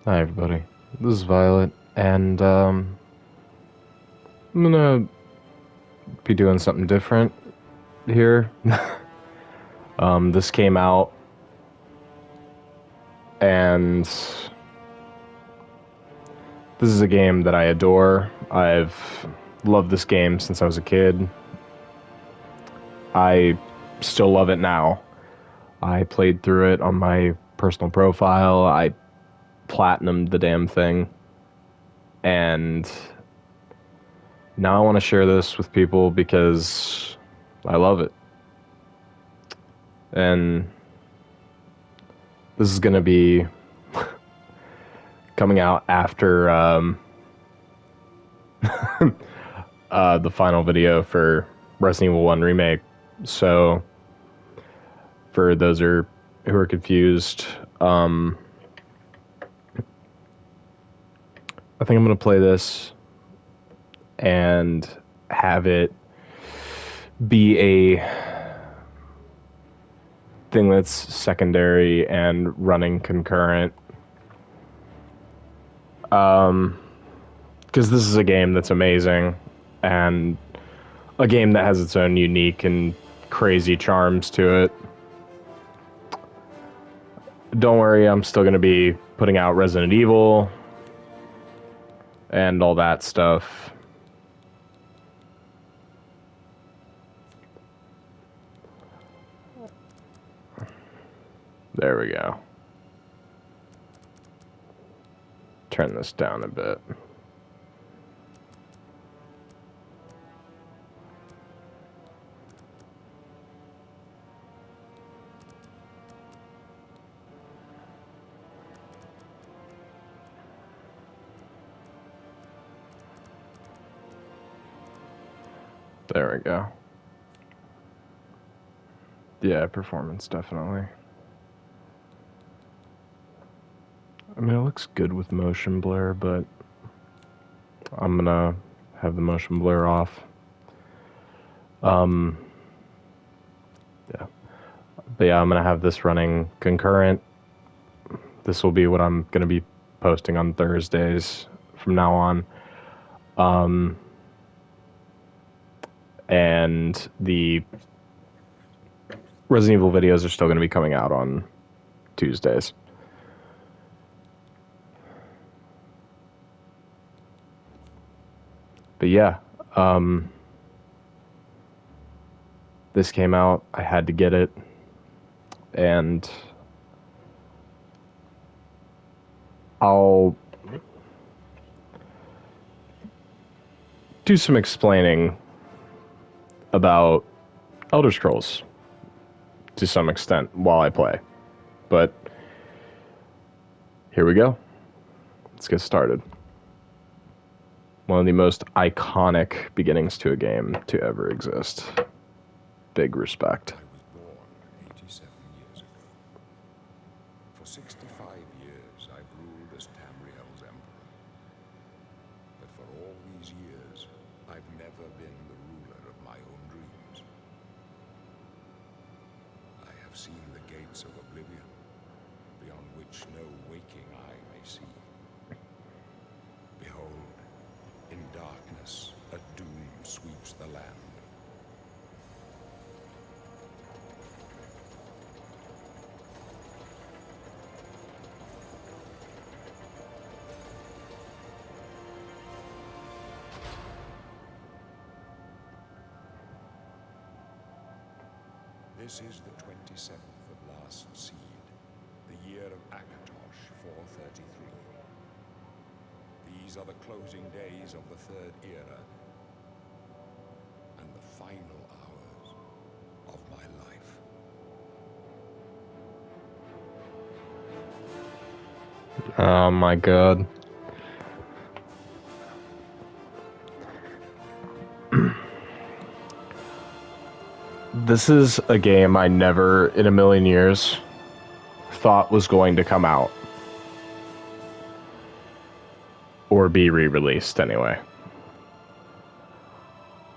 Hi everybody, this is Violet, and I'm gonna be doing something different here. This came out, and this is a game that I adore. I've loved this game since I was a kid. I still love it now. I played through it on my personal profile. I platinumed the damn thing, and now I want to share this with people because I love it. And this is going to be coming out after the final video for Resident Evil 1 Remake. So, for those who are confused, I think I'm going to play this and have it be a thing that's secondary and running concurrent. Because this is a game that's amazing, and a game that has its own unique and crazy charms to it. Don't worry, I'm still going to be putting out Resident Evil and all that stuff. There we go. Turn this down a bit. There we go. Yeah, performance, definitely. I mean, it looks good with motion blur, but I'm gonna have the motion blur off. Yeah. But yeah, I'm gonna have this running concurrent. This will be what I'm gonna be posting on Thursdays from now on. And the Resident Evil videos are still gonna be coming out on Tuesdays. But yeah, this came out, I had to get it, and I'll do some explaining about Elder Scrolls to some extent while I play. But here we go. Let's get started. One of the most iconic beginnings to a game to ever exist. Big respect. I was born 87 years ago. For 65 years, I've ruled as Tamriel's emperor. But for all these years, I've never been the ruler of my own dreams. I have seen the gates of Oblivion, beyond which no waking eye may see. Behold, in darkness, a doom sweeps the land. This is the 27th of last seed, the year of Akatosh 433. These are the closing days of the Third Era, and the final hours of my life. Oh my god. This is a game I never in a million years thought was going to come out. Or be re-released anyway.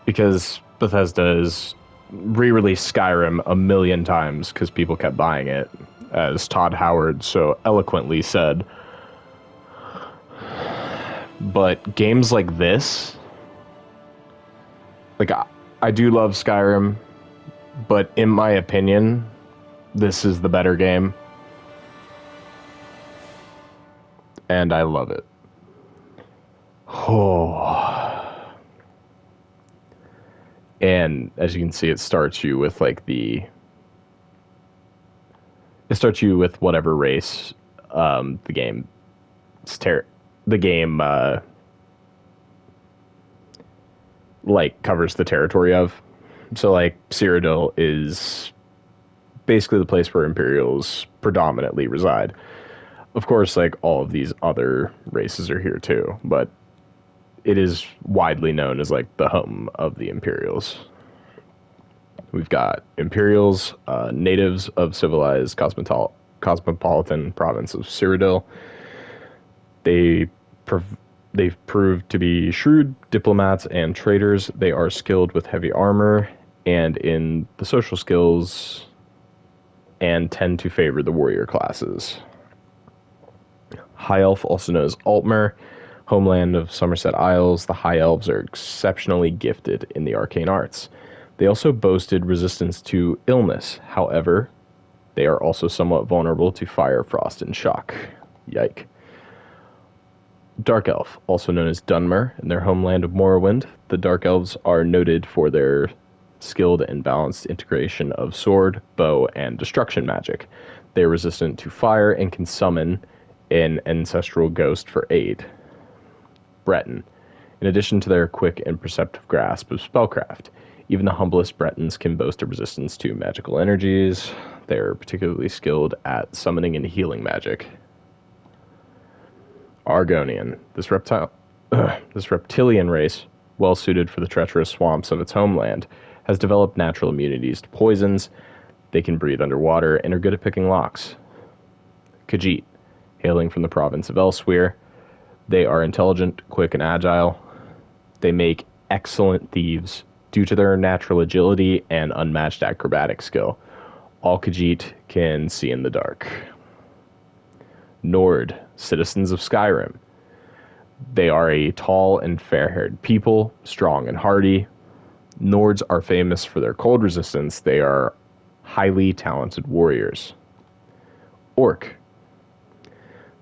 Because Bethesda has re-released Skyrim a million times because people kept buying it, as Todd Howard so eloquently said. But games like this, like I do love Skyrim, but in my opinion, this is the better game, and I love it. Oh. And as you can see, it starts you with like it starts you with whatever race the game the game like covers the territory of. So like Cyrodiil is basically the place where Imperials predominantly reside. Of course, like all of these other races are here too, but it is widely known as like the home of the Imperials. We've got Imperials, natives of civilized cosmopolitan province of Cyrodiil. They they've proved to be shrewd diplomats and traders. They are skilled with heavy armor and in the social skills and tend to favor the warrior classes. High Elf, also known as Altmer, homeland of Somerset Isles, the High Elves are exceptionally gifted in the arcane arts. They also boasted resistance to illness. However, they are also somewhat vulnerable to fire, frost, and shock. Yike. Dark Elf, also known as Dunmer, in their homeland of Morrowind. The Dark Elves are noted for their skilled and balanced integration of sword, bow, and destruction magic. They are resistant to fire and can summon an ancestral ghost for aid. Breton. In addition to their quick and perceptive grasp of spellcraft, even the humblest Bretons can boast a resistance to magical energies. They are particularly skilled at summoning and healing magic. Argonian. This reptilian race, well suited for the treacherous swamps of its homeland, has developed natural immunities to poisons. They can breathe underwater and are good at picking locks. Khajiit. Hailing from the province of Elsewhere, they are intelligent, quick, and agile. They make excellent thieves due to their natural agility and unmatched acrobatic skill. All Khajiit can see in the dark. Nord, citizens of Skyrim. They are a tall and fair-haired people, strong and hardy. Nords are famous for their cold resistance. They are highly talented warriors. Orc,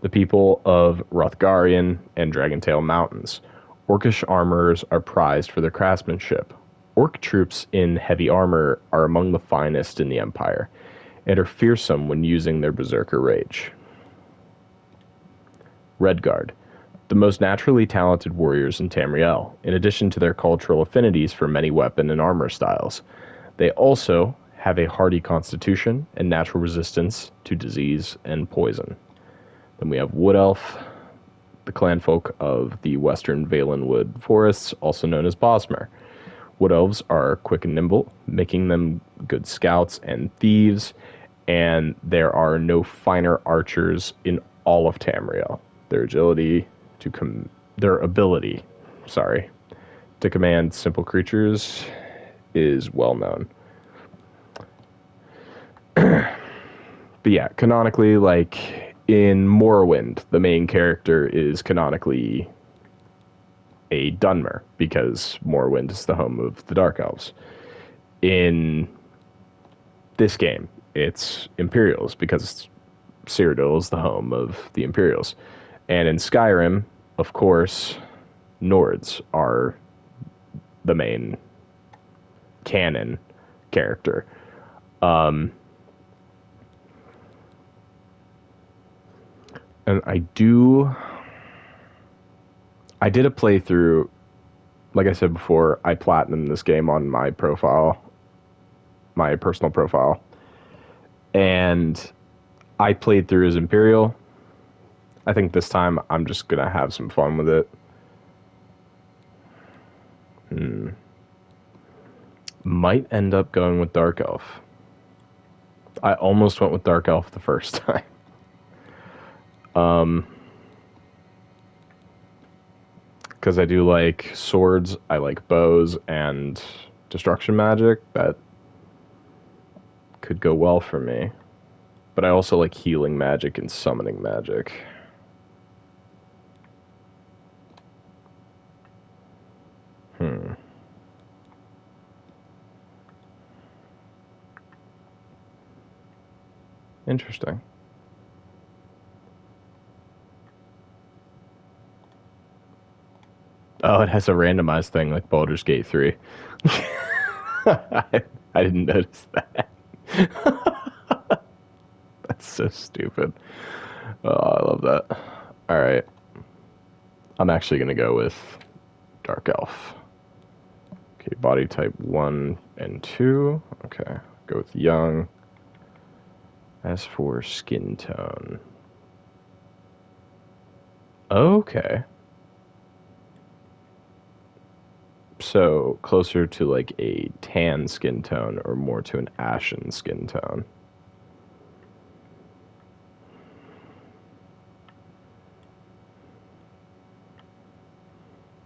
the people of Hrothgarian and Dragontail Mountains. Orcish armorers are prized for their craftsmanship. Orc troops in heavy armor are among the finest in the Empire, and are fearsome when using their berserker rage. Redguard, the most naturally talented warriors in Tamriel, in addition to their cultural affinities for many weapon and armor styles. They also have a hardy constitution and natural resistance to disease and poison. Then we have Wood Elf, the clanfolk of the western Valenwood forests, also known as Bosmer. Wood Elves are quick and nimble, making them good scouts and thieves, and there are no finer archers in all of Tamriel. Their ability, to command simple creatures is well known. But yeah, canonically, like in Morrowind, the main character is canonically a Dunmer, because Morrowind is the home of the Dark Elves. In this game, it's Imperials, because Cyrodiil is the home of the Imperials. And in Skyrim, of course, Nords are the main canon character. And I did a playthrough. Like I said before, I platinumed this game on my profile, my personal profile. And I played through as Imperial. I think this time I'm just going to have some fun with it. Might end up going with Dark Elf. I almost went with Dark Elf the first time. Because I do like swords, I like bows, and destruction magic. That could go well for me. But I also like healing magic and summoning magic. Hmm. Interesting. Oh, it has a randomized thing like Baldur's Gate 3. I, I didn't notice that. That's so stupid. Oh, I love that. All right. I'm actually going to go with Dark Elf. Okay, body type 1 and 2. Okay, go with young. As for skin tone. Okay. So closer to like a tan skin tone or more to an ashen skin tone.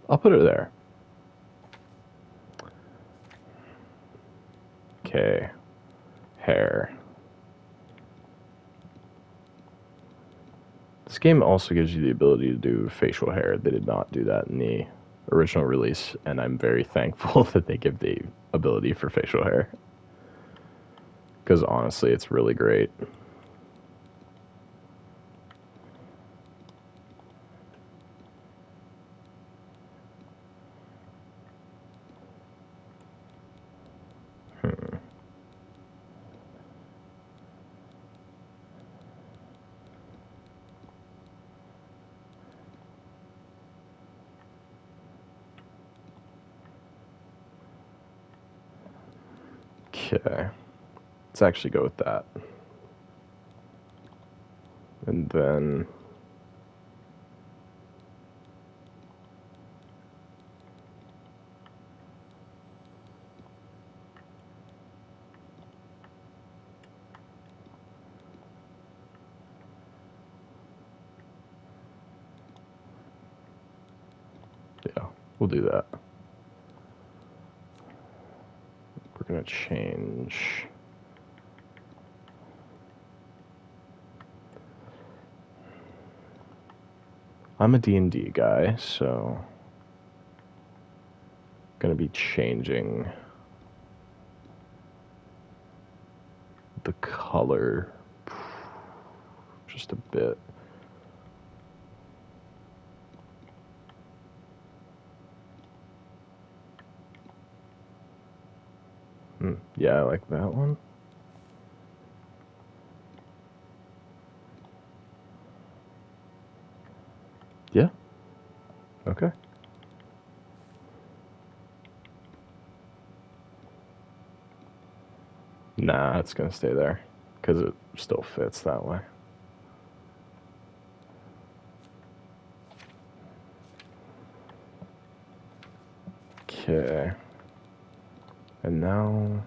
I'll put her there. Okay. Hair. This game also gives you the ability to do facial hair. They did not do that in the original release, and I'm very thankful that they give the ability for facial hair. Because honestly, it's really great. Hmm. Okay. Let's actually go with that. And then yeah, we'll do that. We're gonna change. I'm a D&D guy, so gonna be changing the color just a bit. Yeah, I like that one. Yeah. Okay. Nah, it's gonna stay there because it still fits that way. Okay. And now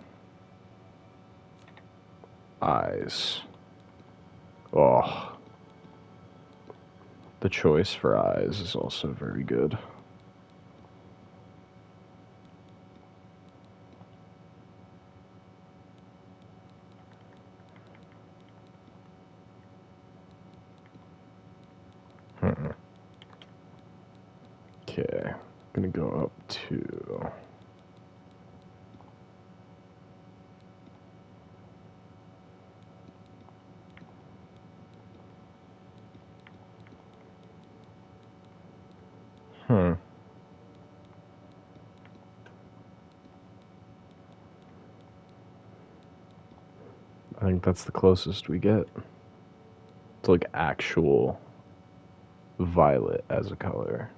eyes. Oh, the choice for eyes is also very good. Hmm. Okay, gonna go up to hmm. I think that's the closest we get to like actual violet as a color.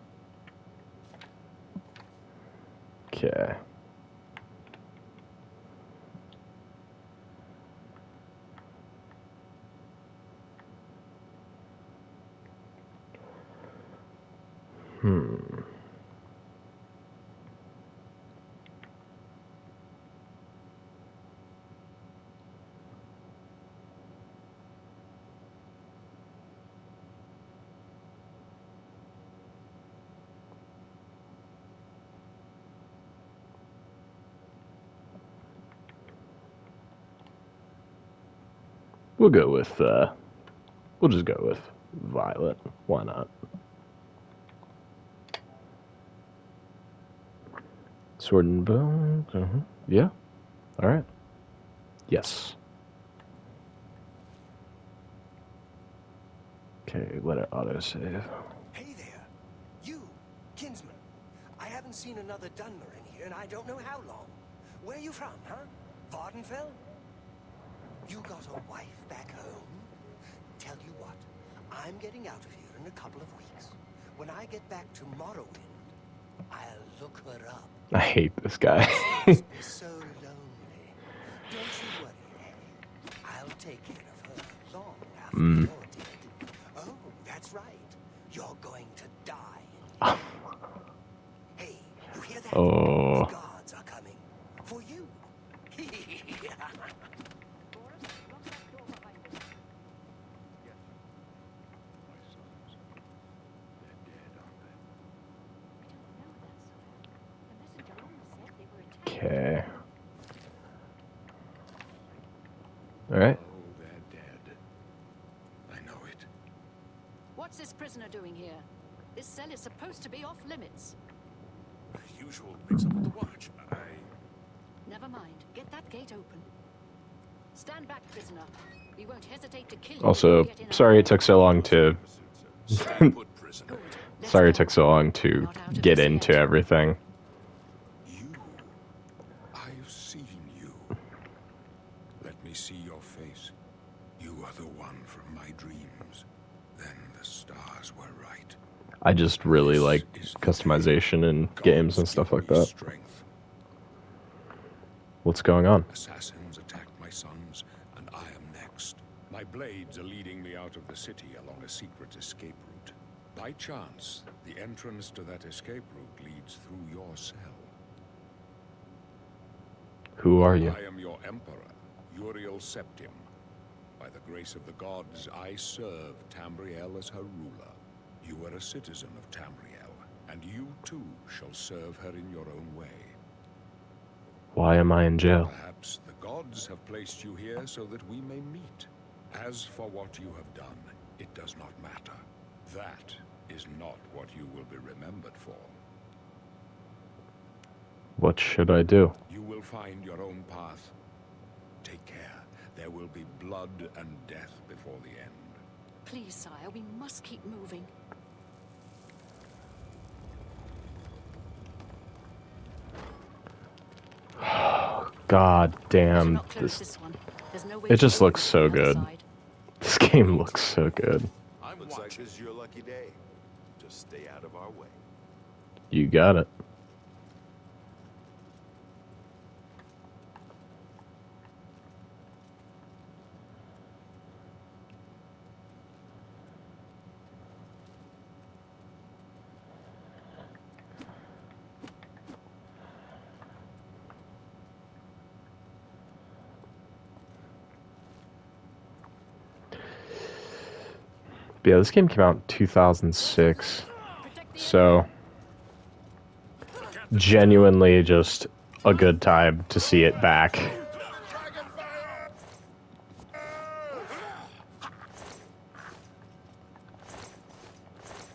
Okay. Hmm. We'll go with we'll just go with violet. Why not? Sword and bone. Yeah. All right. Yes. Okay, let it autosave. Hey there, you, kinsman. I haven't seen another Dunmer in here, and I don't know how long. Where you from, huh? Vardenfell? You got a wife back home? Tell you what, I'm getting out of here in a couple of weeks. When I get back to Morrowind, I'll look her up. I hate this guy. She must be so lonely. Don't you worry, eh? I'll take care of her long after you're dead. Oh, that's right. You're going to die. Hey, you hear that? Oh. The gods are coming for you. Okay. All right. Oh, they're dead. I know it. What's this prisoner doing here? This cell is supposed to be off limits. Usual mix-up with the watch. Never mind. Get that gate open. Stand back, prisoner. We won't hesitate to kill you. Also, if you get in our sorry way. it took so long to. Stay put, prisoner. Good. Let's Sorry it go. took so long to Not out of get this into yet. everything. You. I've seen you. Let me see your face. You are the one from my dreams. Then the stars were right. I just really This like is the customization in Gods games and give stuff like me that. Strength. What's going on? Assassins attacked my sons, and I am next. My blades are leading me out of the city along a secret escape route. By chance, the entrance to that escape route leads through your cell. Who are you? I am your emperor, Uriel Septim. By the grace of the gods, I serve Tamriel as her ruler. You are a citizen of Tamriel, and you too shall serve her in your own way. Why am I in jail? Perhaps the gods have placed you here so that we may meet. As for what you have done, it does not matter. That is not what you will be remembered for. What should I do? You will find your own path. Take care. There will be blood and death before the end. Please, sire, we must keep moving. God Better damn. not close This, this one. There's no way it to just open looks it so from the other good. side. This game looks so good. I'm Looks like watching. this is your lucky day. Just stay out of our way. You got it. But yeah, this game came out in 2006. Protect the So, genuinely just a good time to see it back.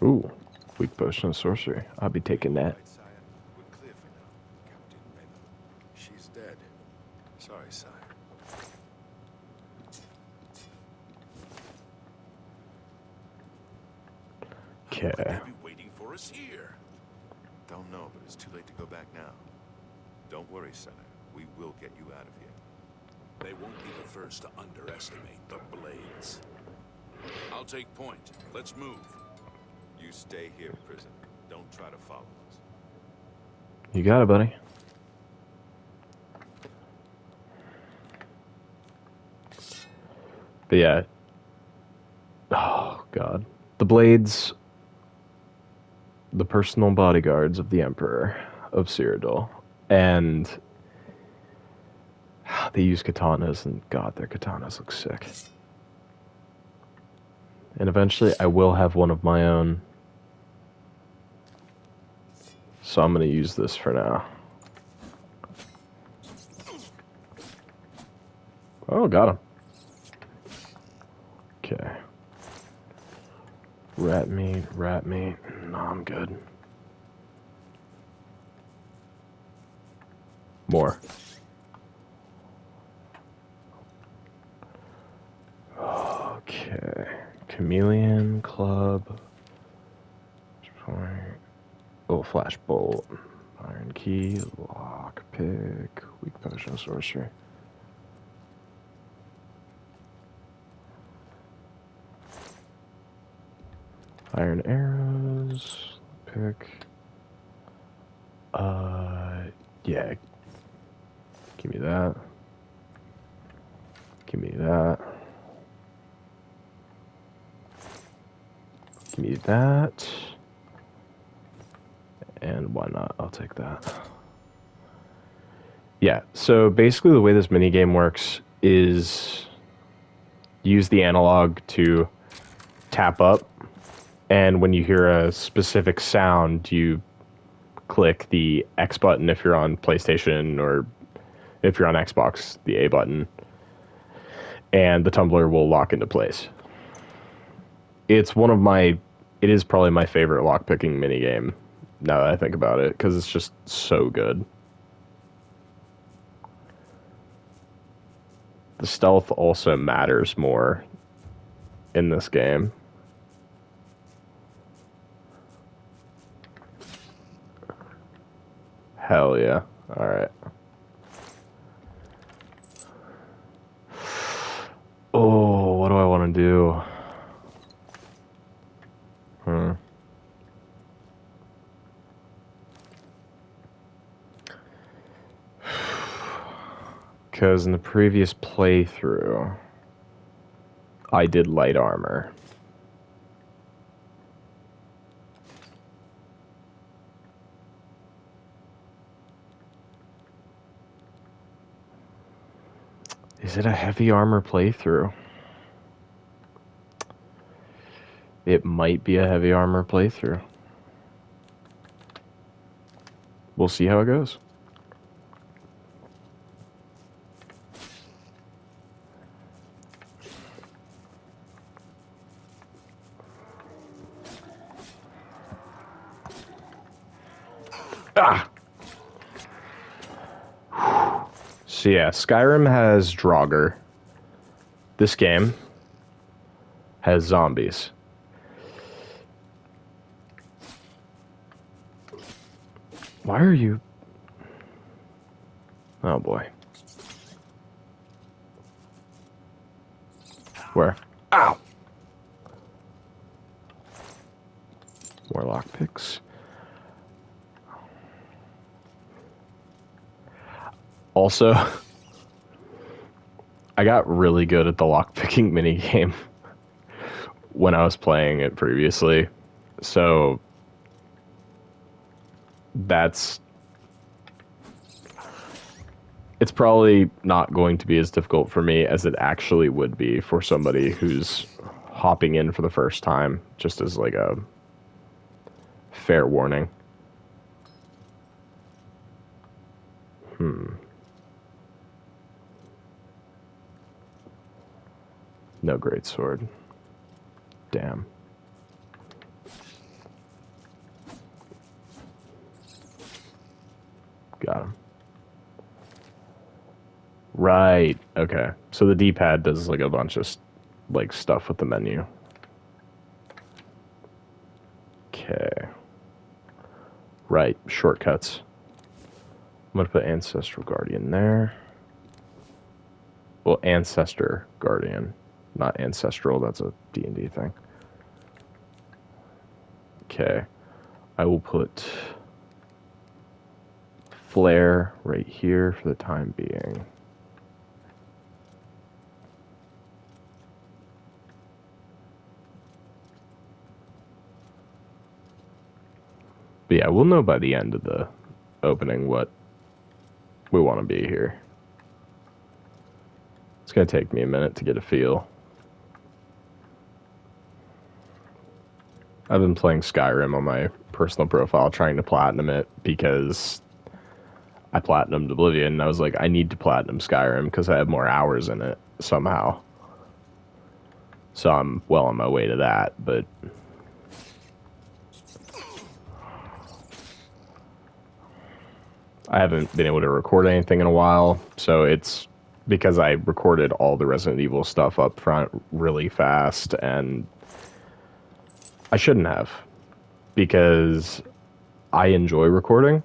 Ooh, weak potion of sorcery. I'll be taking that. Right, sire. We're clear for now. Captain Raymond. She's dead. Sorry, sire. Okay. They'll be waiting for us here. Don't know, but it's too late to go back now. Don't worry, Senator. We will get you out of here. They won't be the first to underestimate the blades. I'll take point. Let's move. You stay here, prisoner. Don't try to follow us. You got it, buddy. But yeah. Oh, God. The blades, the personal bodyguards of the Emperor of Cyrodiil. And they use katanas, and God, their katanas look sick. And eventually I will have one of my own. So I'm going to use this for now. Oh, got him. Okay. Rat meat. No, I'm good. More. Okay. Chameleon Club. Oh, Flash Bolt. Iron Key. Lockpick. Weak Potion Sorcery. Iron Arrows. Pick. Yeah. Give me that. Give me that. Give me that. And why not? I'll take that. Yeah, so basically the way this minigame works is use the analog to tap up, and when you hear a specific sound, you click the X button if you're on PlayStation, or if you're on Xbox, the A button, and the tumbler will lock into place. It is probably my favorite lockpicking minigame, now that I think about it, because it's just so good. The stealth also matters more in this game. Hell yeah. Alright. Oh, what do I want to do? Because in the previous playthrough, I did light armor. Is it a heavy armor playthrough? It might be a heavy armor playthrough. We'll see how it goes. Ah! So yeah, Skyrim has Draugr. This game has zombies. Why are you... Oh boy. Where? Ow! More lockpicks. Also, I got really good at the lockpicking minigame when I was playing it previously. So it's probably not going to be as difficult for me as it actually would be for somebody who's hopping in for the first time, just as like a fair warning. No great sword. Damn. Got him. Right. Okay. So the D-pad does like a bunch of like stuff with the menu. Okay. Right. Shortcuts. I'm gonna put Ancestral Guardian there. Well, Ancestor Guardian, not Ancestral. That's a D&D thing. Okay. I will put Flare right here for the time being. But yeah, we'll know by the end of the opening what we want to be here. It's going to take me a minute to get a feel. I've been playing Skyrim on my personal profile, trying to platinum it, because I platinumed Oblivion, and I was like, I need to platinum Skyrim because I have more hours in it somehow. So I'm well on my way to that, but... I haven't been able to record anything in a while, so it's because I recorded all the Resident Evil stuff up front really fast, and I shouldn't have, because I enjoy recording,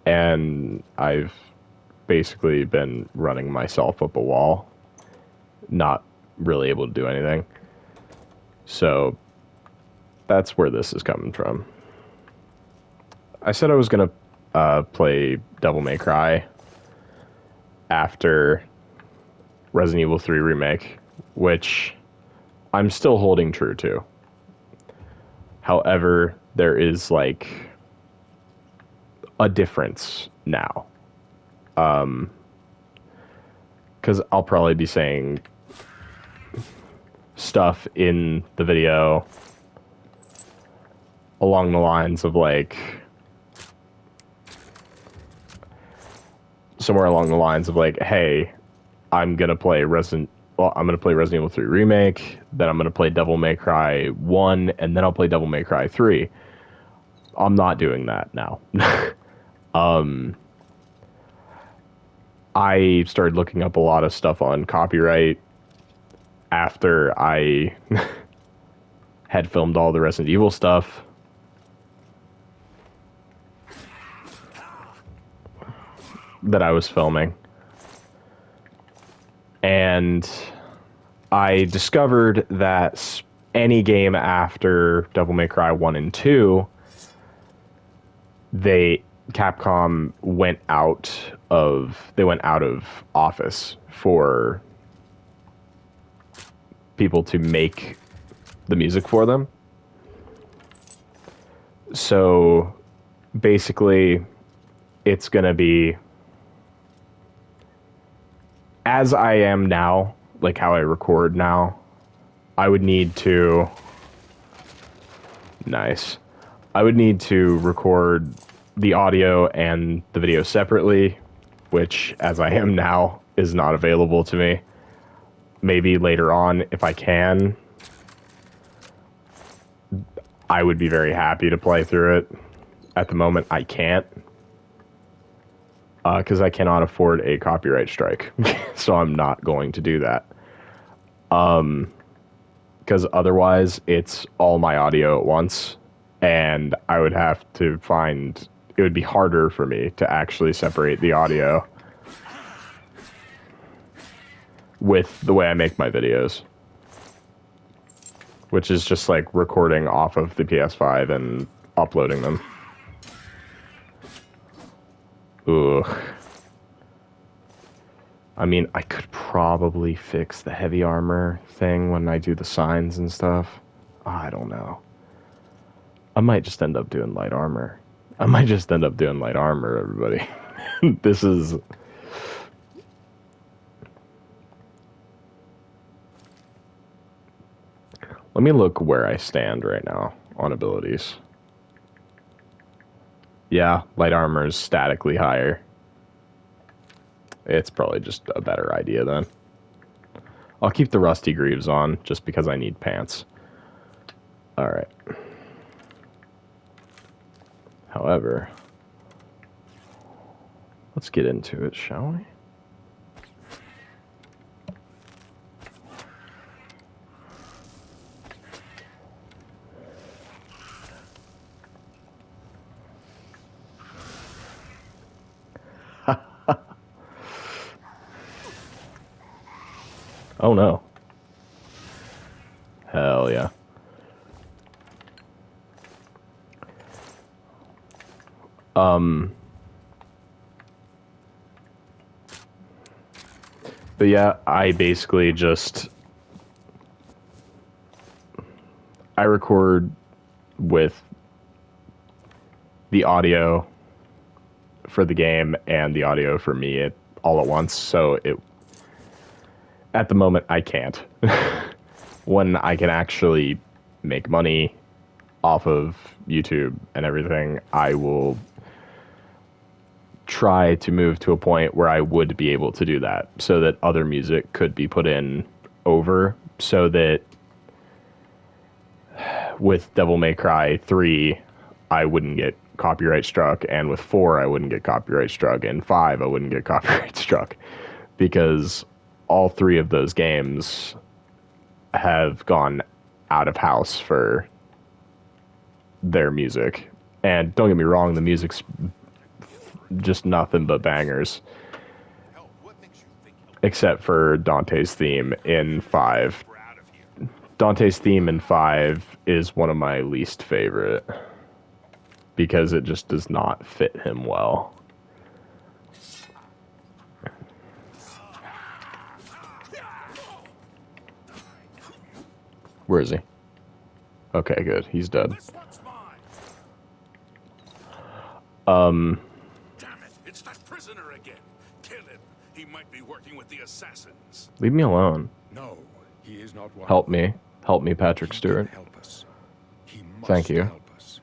and I've basically been running myself up a wall, not really able to do anything. So that's where this is coming from. I said I was going to play Devil May Cry after Resident Evil 3 Remake, which I'm still holding true to. However, there is like a difference now. Because I'll probably be saying stuff in the video along the lines of like, somewhere along the lines of like, hey, I'm gonna play Resident Evil 3 Remake, then I'm gonna play Devil May Cry 1, and then I'll play Devil May Cry 3. I'm not doing that now. I started looking up a lot of stuff on copyright after I had filmed all the Resident Evil stuff. That I was filming. And I discovered that any game after Devil May Cry 1 and 2, Capcom went out of office for people to make the music for them. So basically it's going to be as I am now, like how I record now. I would need to record the audio and the video separately, which, as I am now, is not available to me. Maybe later on, if I can, I would be very happy to play through it. At the moment, I can't, because I cannot afford a copyright strike, so I'm not going to do that. Because otherwise, it's all my audio at once, and I would have to find... It would be harder for me to actually separate the audio with the way I make my videos, which is just like recording off of the PS5 and uploading them. Ugh. I mean, I could probably fix the heavy armor thing when I do the signs and stuff. I don't know. I might just end up doing light armor. Everybody. This is... Let me look where I stand right now on abilities. Yeah, light armor is statically higher. It's probably just a better idea then. I'll keep the rusty greaves on just because I need pants. Alright. However, let's get into it, shall we? Oh no. Hell yeah. But yeah, I basically just... I record with the audio for the game and the audio for me all at once, so at the moment I can't. When I can actually make money off of YouTube and everything, I will try to move to a point where I would be able to do that, so that other music could be put in over, so that with Devil May Cry 3, I wouldn't get copyright struck, and with 4 I wouldn't get copyright struck, and 5 I wouldn't get copyright struck, because all 3 of those games have gone out of house for their music. And don't get me wrong, the music's just nothing but bangers, Hell, what makes you think except for Dante's theme in 5. we're out of here? Dante's theme in 5 is one of my least favorite, because it just does not fit him well. Where is he? Okay, good. He's dead. This one's mine. Damn it! It's that prisoner again. Kill him. He might be working with the assassins. Leave me alone. No, he is not one. Help me. Help me, Patrick He Stewart. can help us. He must Thank you. help us.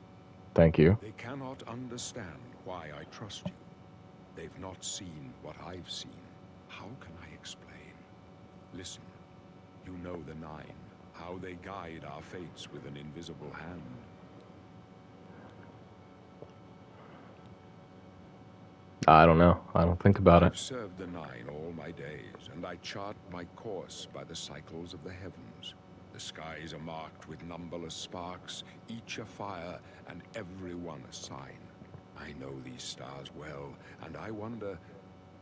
Thank you. They cannot understand why I trust you. They've not seen what I've seen. How can I explain? Listen, you know the Nine, how they guide our fates with an invisible hand. I don't know. I don't think about I've it. served the Nine all my days, and I chart my course by the cycles of the heavens. The skies are marked with numberless sparks, each a fire, and every one a sign. I know these stars well, and I wonder,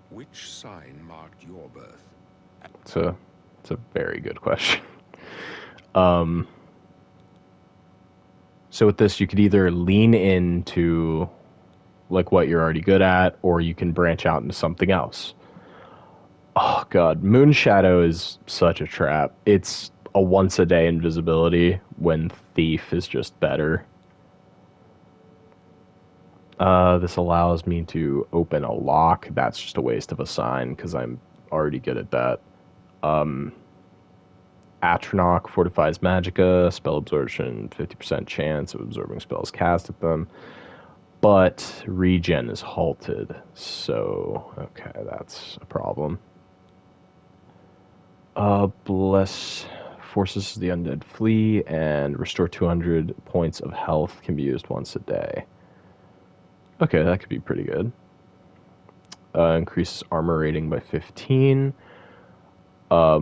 which sign marked your birth? It's a very good question. So with this, you could either lean into like what you're already good at, or you can branch out into something else. Oh god, Moonshadow is such a trap. It's a once a day invisibility when Thief is just better. This allows me to open a lock. That's just a waste of a sign because I'm already good at that. Atronach fortifies Magicka, spell absorption, 50% chance of absorbing spells cast at them. But regen is halted, so okay, that's a problem. Bless forces the undead flee, and restore 200 points of health can be used once a day. Okay, that could be pretty good. Increases armor rating by 15. You're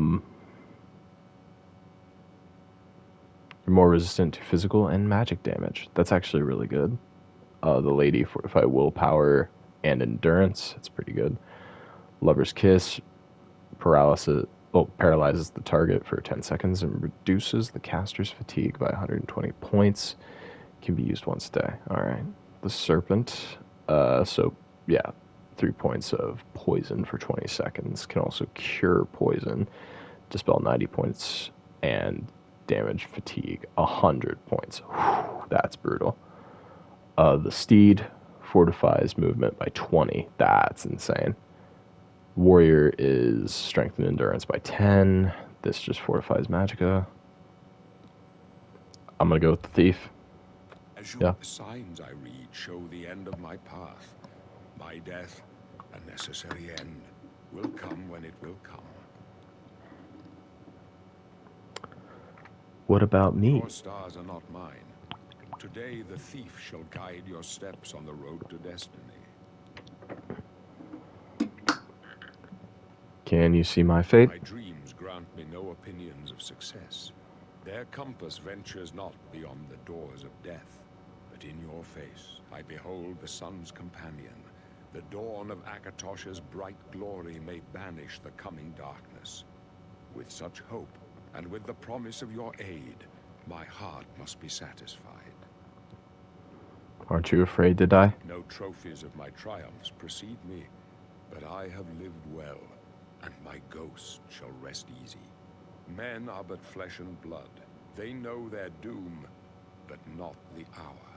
more resistant to physical and magic damage. That's actually really good. The lady fortify willpower and endurance. That's pretty good. Lover's kiss paralyzes the target for 10 seconds and reduces the caster's fatigue by 120 points. Can be used once a day. All right. The serpent. So yeah, 3 points of poison for 20 seconds. Can also cure poison, dispel 90 points, and damage fatigue 100 points. Whew, that's brutal. The steed fortifies movement by 20. That's insane. Warrior is strength and endurance by 10. This just fortifies Magicka. I'm gonna go with the thief. As Yeah. the signs I read show the end of my path. My death, a necessary end, will come when it will come. What about me? Your stars are not mine. Today the thief shall guide your steps on the road to destiny. Can you see my fate? My dreams grant me no opinions of success. Their compass ventures not beyond the doors of death. But in your face I behold the sun's companion. The dawn of Akatosh's bright glory may banish the coming darkness. With such hope, and with the promise of your aid, my heart must be satisfied. Aren't you afraid to die? No trophies of my triumphs precede me, but I have lived well, and my ghost shall rest easy. Men are but flesh and blood. They know their doom, but not the hour.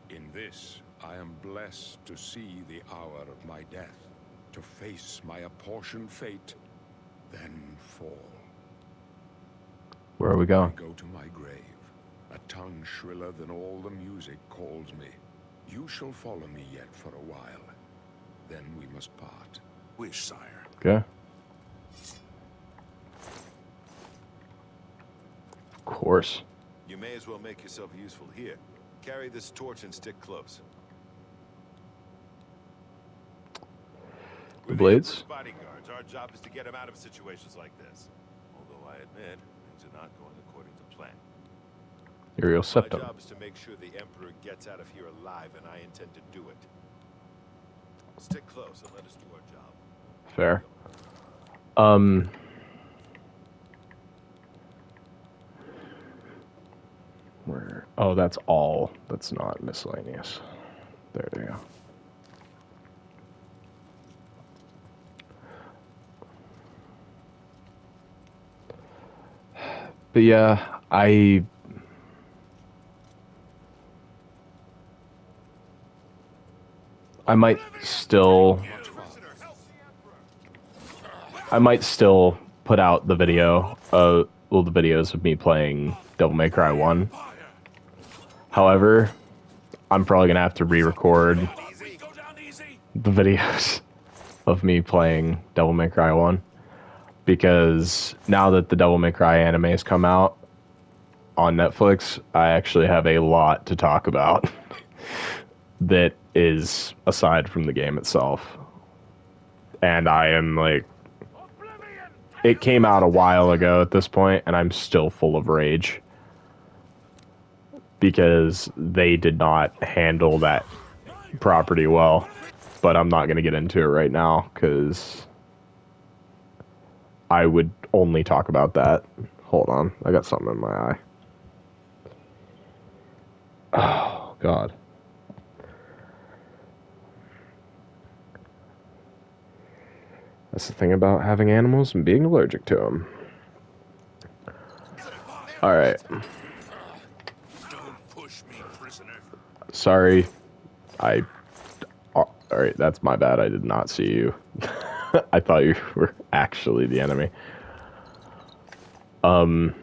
In this, I am blessed to see the hour of my death, to face my apportioned fate, then fall. Where are we I going? go to my grave. A tongue shriller than all the music calls me. You shall follow me yet for a while. Then we must part. Wish, sire. Okay. Of course. You may as well make yourself useful here. Carry this torch and stick close. The We're blades? Emperor's bodyguards. Our job is to get him out of situations like this. Although I admit, things are not going according to plan. Uriel My Septum. job is to make sure the Emperor gets out of here alive, and I intend to do it. Stick close and let us do our job. Fair. Where? Oh, that's all. That's not miscellaneous. There you go. But yeah, I might still put out the video well, the videos of me playing Devil May Cry 1. However, I'm probably gonna have to re-record the videos of me playing Devil May Cry 1, because now that the Devil May Cry anime has come out on Netflix, I actually have a lot to talk about that is aside from the game itself. And I am like, it came out a while ago at this point, and I'm still full of rage because they did not handle that property well. But I'm not going to get into it right now because I would only talk about that. Hold on, I got something in my eye. Oh, God. That's the thing about having animals and being allergic to them. Alright. Don't push me, prisoner. Sorry. Alright, that's my bad. I did not see you. I thought you were actually the enemy. But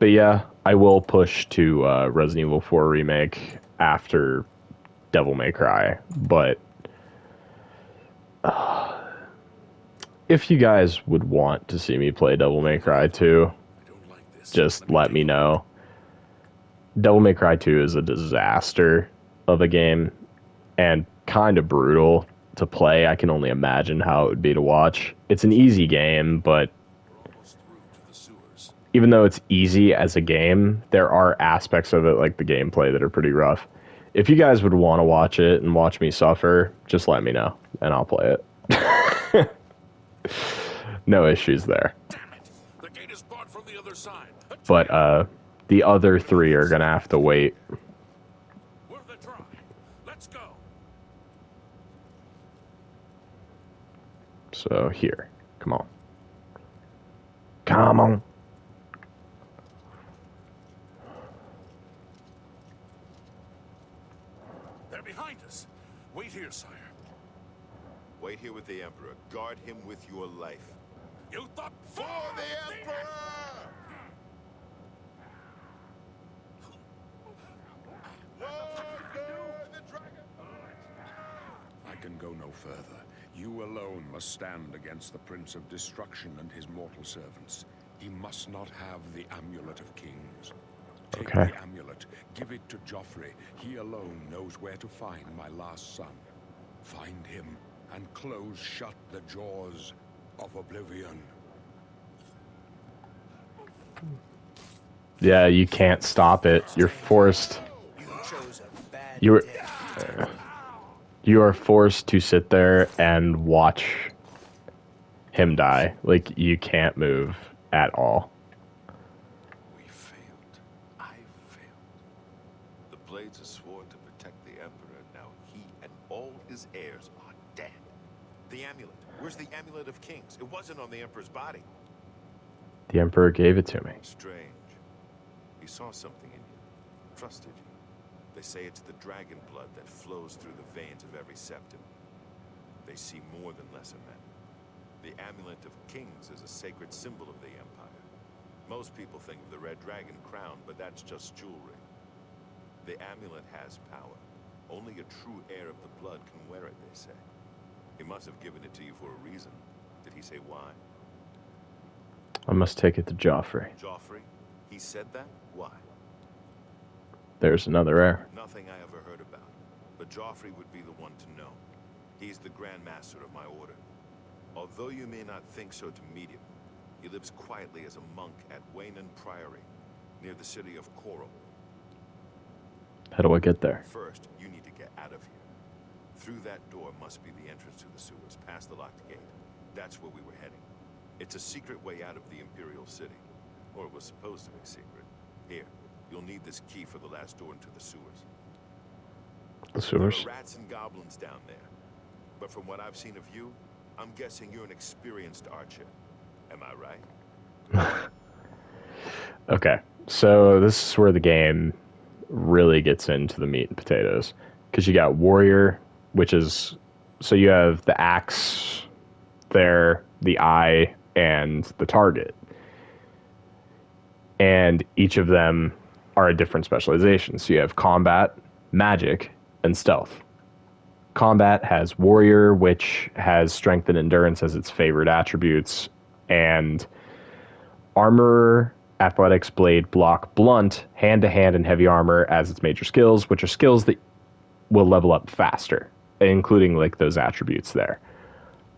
yeah, I will push to Resident Evil 4 Remake after Devil May Cry. But if you guys would want to see me play Devil May Cry 2, just let me know. Devil May Cry 2 is a disaster of a game and kind of brutal to play. I can only imagine how it would be to watch. It's an easy game, but even though it's easy as a game, there are aspects of it, like the gameplay, that are pretty rough. If you guys would want to watch it and watch me suffer, just let me know, and I'll play it. No issues there. Damn it! The gate is barred from the other side. But the other three are gonna have to wait. Worth a try. Let's go. So here, come on. Come on. They're behind us. Wait here, sire. Wait here with the Emperor. Guard him with your life. You thought For the Emperor! I can go no further. You alone must stand against the Prince of Destruction and his mortal servants. He must not have the Amulet of Kings. Take Okay. the amulet, give it to Joffrey. He alone knows where to find my last son. Find him and close shut the jaws of Oblivion. Yeah, you can't stop it. You're forced. You chose a bad You were. day. You are forced to sit there and watch him die. Like, you can't move at all. We failed. I failed. The Blades are sworn to protect the Emperor. Now he and all his heirs are dead. The amulet. Where's the Amulet of Kings? It wasn't on the Emperor's body. The Emperor gave it to me. Strange. He saw something in you. Trusted you. They say it's the dragon blood that flows through the veins of every septum. They see more than lesser men. The Amulet of Kings is a sacred symbol of the Empire. Most people think of the red dragon crown, but that's just jewelry. The amulet has power. Only a true heir of the blood can wear it, they say. He must have given it to you for a reason. Did he say why? I must take it to Joffrey. Joffrey? He said that? Why? There's another heir. Nothing I ever heard about. But Joffrey would be the one to know. He's the Grand Master of my order. Although you may not think so to meet him, he lives quietly as a monk at Waynon Priory, near the city of Coral. How do I get there? First, you need to get out of here. Through that door must be the entrance to the sewers, past the locked gate. That's where we were heading. It's a secret way out of the Imperial City. Or it was supposed to be secret. Here, you'll need this key for the last door into the sewers. The sewers? There are rats and goblins down there. But from what I've seen of you, I'm guessing you're an experienced archer. Am I right? Okay, so this is where the game really gets into the meat and potatoes. Because you got warrior, which is... So you have the axe there, the eye, and the target. And each of them are a different specialization. So you have combat, magic, and stealth. Combat has warrior, which has strength and endurance as its favorite attributes, and armor, athletics, blade, block, blunt, hand-to-hand, and heavy armor as its major skills, which are skills that will level up faster, including like those attributes there,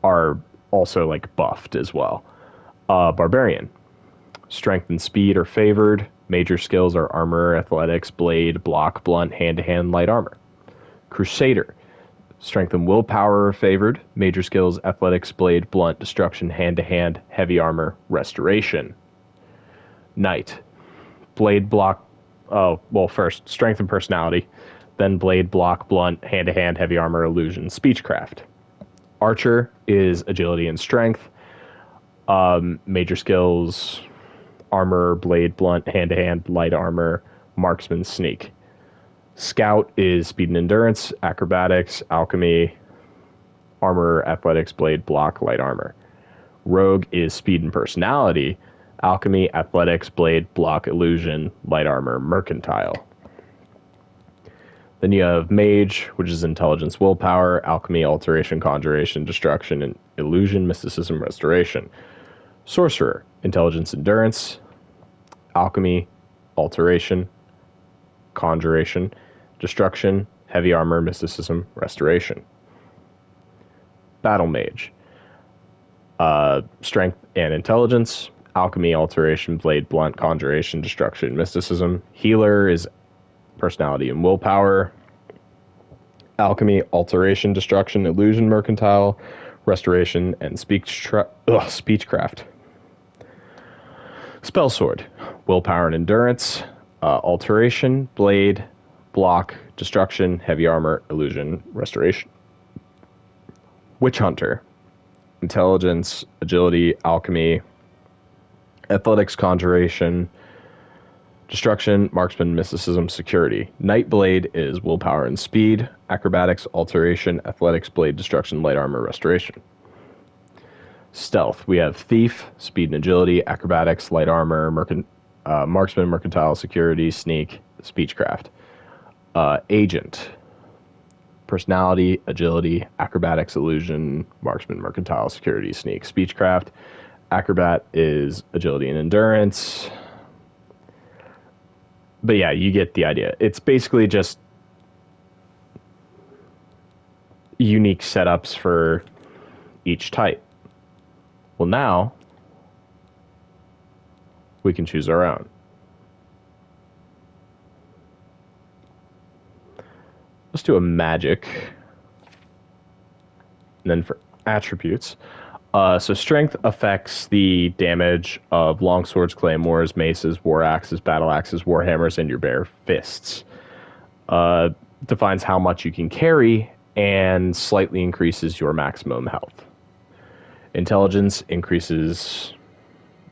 are also like buffed as well. Barbarian, strength and speed are favored. Major skills are armor, athletics, blade, block, blunt, hand-to-hand, light armor. Crusader, strength and willpower are favored. Major skills, athletics, blade, blunt, destruction, hand-to-hand, heavy armor, restoration. Knight, blade, block... Oh, well, first, strength and personality. Then blade, block, blunt, hand-to-hand, heavy armor, illusion, speechcraft. Archer is agility and strength. Major skills, armor, blade, blunt, hand-to-hand, light armor, marksman, sneak. Scout is speed and endurance, acrobatics, alchemy, armor, athletics, blade, block, light armor. Rogue is speed and personality, alchemy, athletics, blade, block, illusion, light armor, mercantile. Then you have mage, which is intelligence, willpower, alchemy, alteration, conjuration, destruction, and illusion, mysticism, restoration. Sorcerer, intelligence, endurance, alchemy, alteration, conjuration, destruction, heavy armor, mysticism, restoration. Battle mage, strength and intelligence, alchemy, alteration, blade, blunt, conjuration, destruction, mysticism. Healer is personality and willpower, alchemy, alteration, destruction, illusion, mercantile, restoration, and speechcraft. Spell sword, willpower and endurance, alteration, blade, block, destruction, heavy armor, illusion, restoration. Witch hunter, intelligence, agility, alchemy, athletics, conjuration, destruction, marksman, mysticism, security. Nightblade is willpower and speed, acrobatics, alteration, athletics, blade, destruction, light armor, restoration. Stealth, we have thief, speed and agility, acrobatics, light armor, marksman, mercantile, security, sneak, speechcraft. Agent, personality, agility, acrobatics, illusion, marksman, mercantile, security, sneak, speechcraft. Acrobat is agility and endurance. But yeah, you get the idea. It's basically just unique setups for each type. Well, now we can choose our own. Let's do a magic. And then for attributes. So strength affects the damage of longswords, claymores, maces, war axes, battle axes, war hammers, and your bare fists. Defines how much you can carry and slightly increases your maximum health. Intelligence increases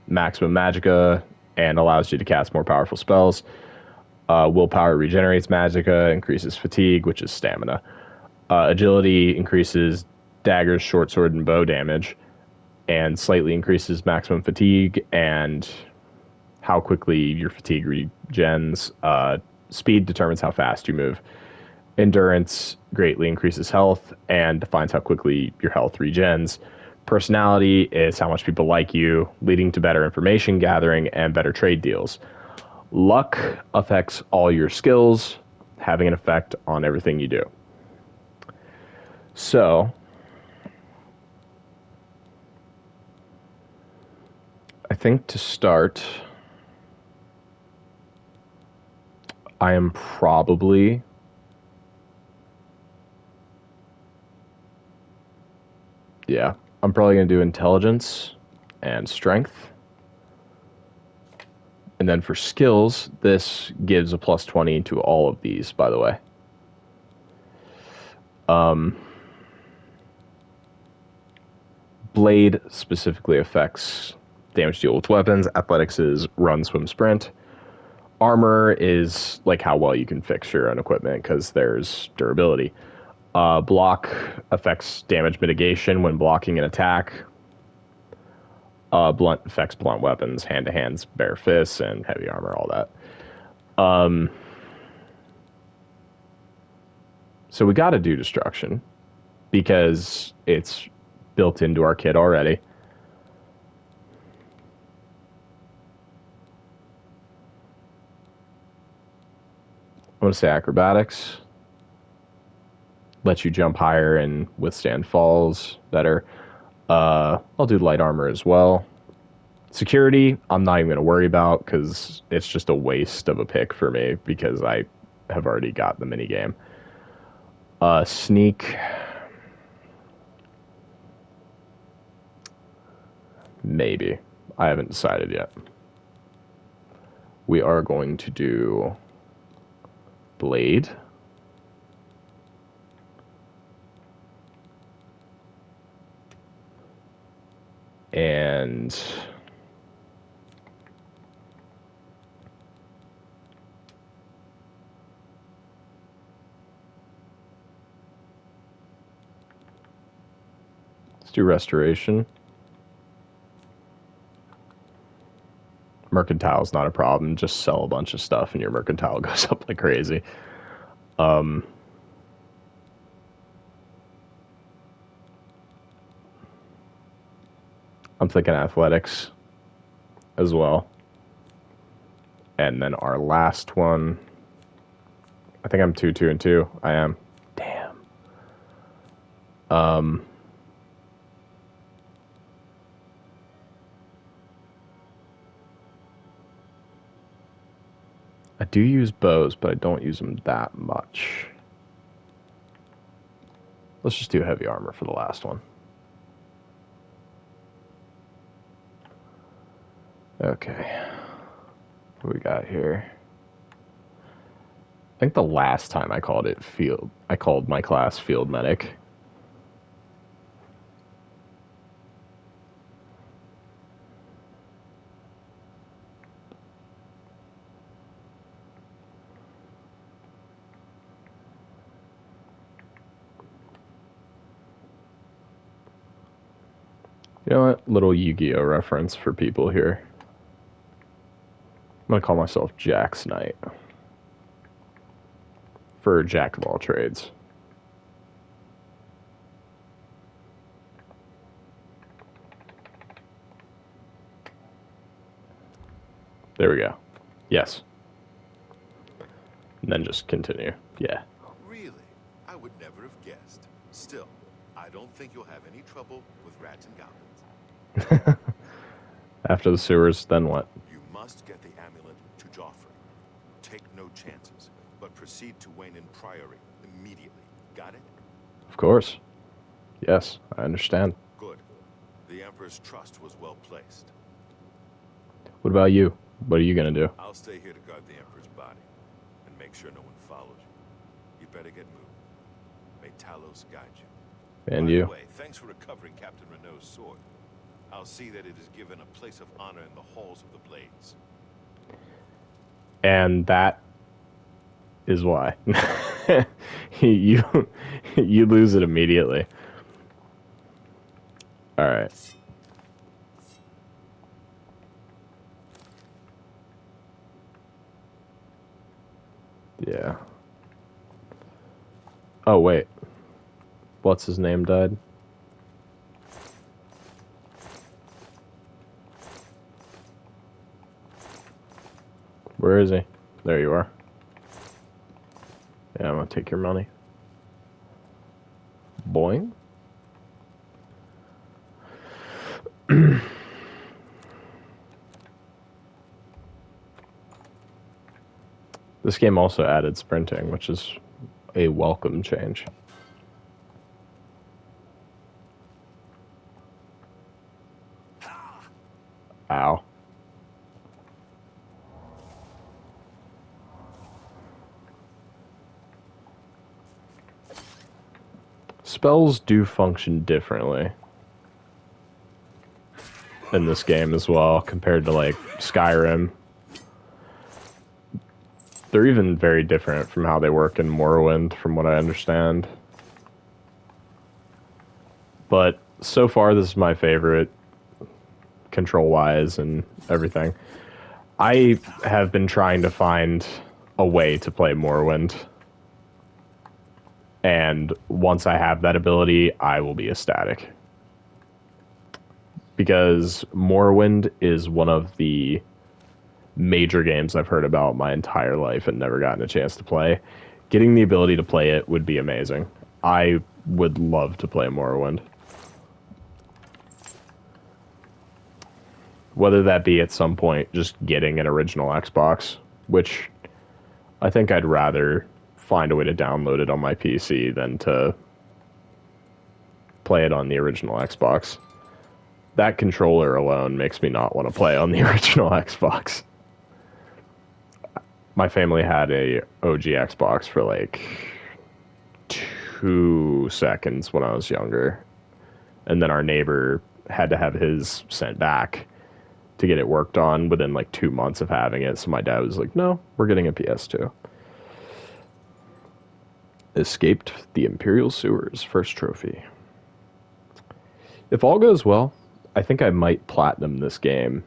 maximum magicka and allows you to cast more powerful spells. Willpower regenerates magicka, increases fatigue, which is stamina. Agility increases daggers, short sword, and bow damage, and slightly increases maximum fatigue and how quickly your fatigue regens. Speed determines how fast you move. Endurance greatly increases health and defines how quickly your health regens. Personality is how much people like you, leading to better information gathering and better trade deals. Luck affects all your skills, having an effect on everything you do. So, think to start, I am probably I'm probably going to do intelligence and strength. And then for skills, this gives a plus 20 to all of these, by the way. Blade specifically affects damage dealt with weapons. Athletics is run, swim, sprint. Armor is like how well you can fix your own equipment because there's durability. Block affects damage mitigation when blocking an attack. Blunt affects blunt weapons, hand-to-hands, bare fists, and heavy armor, all that. So we got to do destruction because it's built into our kit already. I'm going to say acrobatics. Lets you jump higher and withstand falls better. I'll do light armor as well. Security, I'm not even going to worry about because it's just a waste of a pick for me because I have already got the minigame. Sneak. Maybe. I haven't decided yet. We are going to do Blade. And let's do restoration. Mercantile is not a problem. Just sell a bunch of stuff and your mercantile goes up like crazy. I'm thinking athletics as well. And then our last one, I think I'm 2, 2, and 2. I am. Damn. I do use bows, but I don't use them that much. Let's just do heavy armor for the last one. Okay. What we got here? I think the last time I called my class field medic. You know what? Little Yu-Gi-Oh reference for people here. I'm gonna call myself Jack's Knight. For Jack of all trades. There we go. Yes. And then just continue. Yeah. Really? I would never have guessed. Still, I don't think you'll have any trouble with rats and goblins. After the sewers, then what? You must get the amulet to Joffrey. Take no chances, but proceed to Wayne Priory immediately. Got it? Of course. Yes, I understand. Good. The Emperor's trust was well placed. What about you? What are you gonna do? I'll stay here to guard the Emperor's body and make sure no one follows you. You better get moving. May Talos guide you. And By you? the way, thanks for recovering Captain Renault's sword. I'll see that it is given a place of honor in the halls of the Blades. And that is why. you you lose it immediately. Alright. Yeah. Oh, wait. What's his name died? Where is he? There you are. Yeah, I'm gonna take your money. Boing. This game also added sprinting, which is a welcome change. Ow. Spells do function differently in this game as well compared to like Skyrim. They're even very different from how they work in Morrowind, from what I understand. But so far, this is my favorite, control-wise and everything. I have been trying to find a way to play Morrowind. And once I have that ability, I will be ecstatic. Because Morrowind is one of the major games I've heard about my entire life and never gotten a chance to play. Getting the ability to play it would be amazing. I would love to play Morrowind. Whether that be at some point just getting an original Xbox, which I think I'd rather find a way to download it on my PC than to play it on the original Xbox. That controller alone makes me not want to play on the original Xbox. My family had a OG Xbox for like 2 seconds when I was younger. And then our neighbor had to have his sent back to get it worked on within like 2 months of having it. So my dad was like, no, we're getting a PS2. Escaped the Imperial Sewers, first trophy. If all goes well, I think I might platinum this game,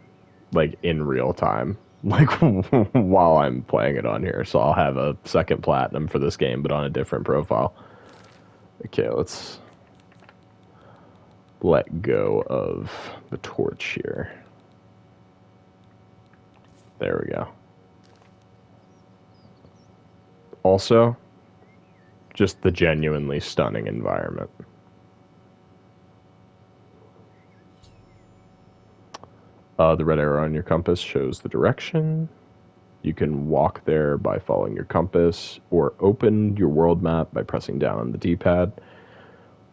like, in real time. Like, while I'm playing it on here. So I'll have a second platinum for this game, but on a different profile. Okay, let's let go of the torch here. There we go. Also, just the genuinely stunning environment. The red arrow on your compass shows the direction. You can walk there by following your compass, or open your world map by pressing down on the D-pad.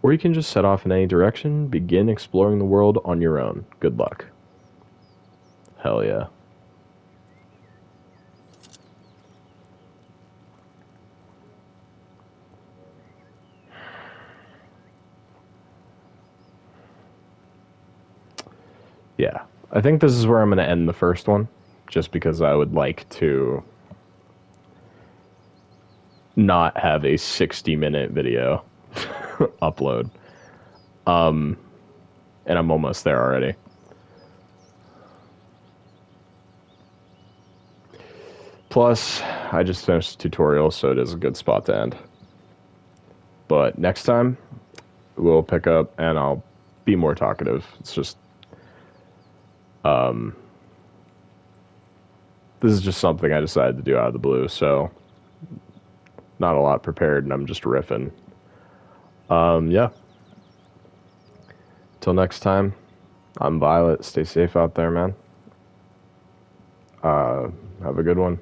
Or you can just set off in any direction, begin exploring the world on your own. Good luck. Hell yeah. Yeah. I think this is where I'm going to end the first one, just because I would like to not have a 60-minute video upload. And I'm almost there already. Plus, I just finished the tutorial, so it is a good spot to end. But next time, we'll pick up, and I'll be more talkative. It's just... this is just something I decided to do out of the blue, so... not a lot prepared, and I'm just riffing. Yeah. Till next time, I'm Violet. Stay safe out there, man. Have a good one.